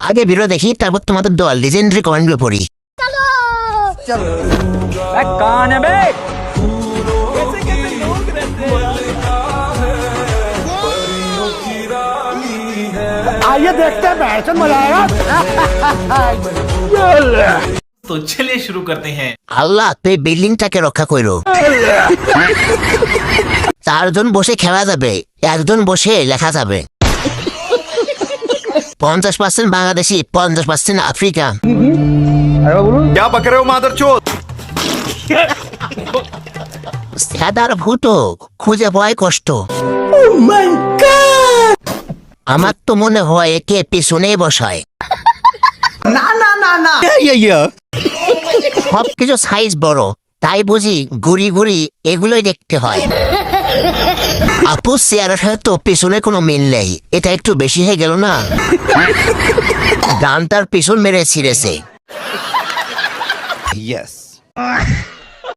আগে ভিডিও দেখি, তারপর তোমাদের দল লিজেন্ডারি কমেন্টগুলো পড়ি। कौन है बे? आइए देखते हैं बैठ मजा आएगा। तो चलिए शुरू करते हैं। আল্লাহ তুই বিল্ডিংটাকে রক্ষা করো। 4 জন বসে খেলা যাবে, 1 জন বসে লেখা যাবে। 50% বাংলাদেশি, 50% আফ্রিকা। क्या बक रहे हो मादरचोद? সাদার ভূত খুঁজে পাওয়াই কষ্ট। আমার তো মনে হয় একে পিছনেই বসায়। সবকিছু সাইজ বড়, তাই বুঝি ঘুরি ঘুরি এগুলোই দেখতে হয়। আপু চেয়ারের সাথে তো পিছনে কোনো মিল নেই, এটা একটু বেশি হয়ে গেল না? গান তার পিছন মেরে ছিঁড়েছে। Yes.